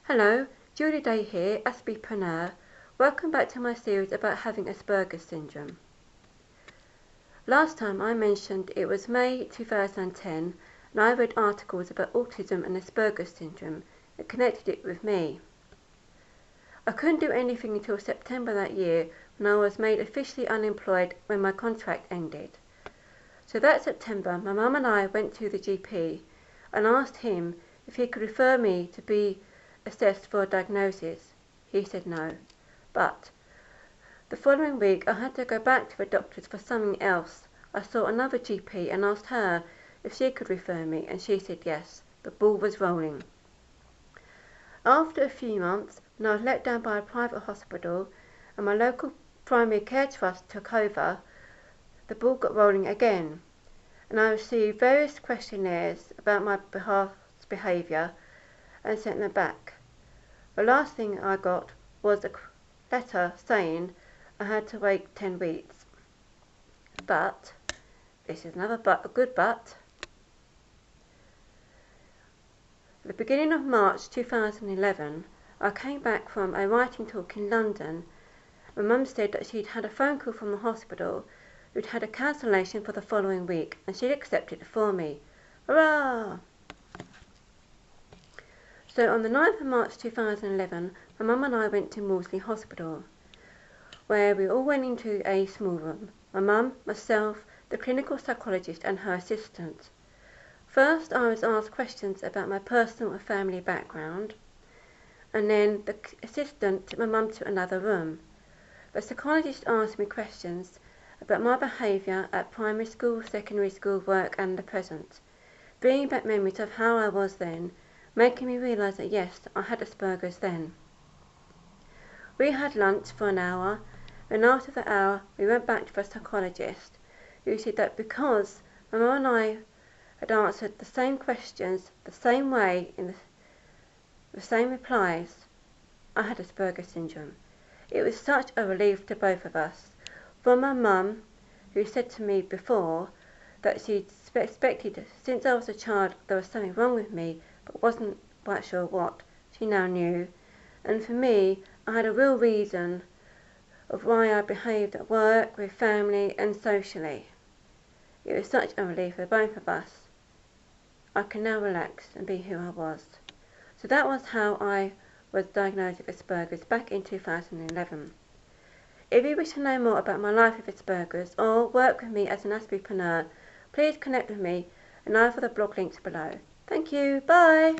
Hello, Julie Day here, Asperger. Welcome back to my series about having Asperger Syndrome. Last time I mentioned it was May 2010 and I read articles about autism and Asperger Syndrome and connected it with me. I couldn't do anything until September that year when I was made officially unemployed when my contract ended. So that September my mum and I went to the GP and asked him if he could refer me to be assessed for a diagnosis. He said no. But the following week I had to go back to the doctors for something else. I saw another GP and asked her if she could refer me, and she said yes. The ball was rolling. After a few months, when I was let down by a private hospital and my local primary care trust took over, the ball got rolling again, and I received various questionnaires about my behaviour and sent them back. The last thing I got was a letter saying I had to wait 10 weeks. But, this is another but, a good but. At the beginning of March 2011, I came back from a writing talk in London. My mum said that she'd had a phone call from the hospital who'd had a cancellation for the following week and she'd accepted it for me. Hurrah! So on the 9th of March 2011, my mum and I went to Maudsley Hospital, where we all went into a small room. My mum, myself, the clinical psychologist and her assistant. First I was asked questions about my personal and family background, and then the assistant took my mum to another room. The psychologist asked me questions about my behaviour at primary school, secondary school, work and the present, bringing back memories of how I was then, making me realise that yes, I had Asperger's then. We had lunch for an hour, and after the hour we went back to the psychologist, who said that because my mum and I had answered the same questions the same way in the same replies, I had Asperger Syndrome. It was such a relief to both of us. From my mum, who said to me before that she'd suspected since I was a child there was something wrong with me, but wasn't quite sure what, she now knew. And for me, I had a real reason of why I behaved at work, with family and socially. It was such a relief for both of us. I can now relax and be who I was. So that was how I was diagnosed with Asperger's back in 2011. If you wish to know more about my life with Asperger's or work with me as an Asperger, please connect with me and either of the blog links below. Thank you. Bye.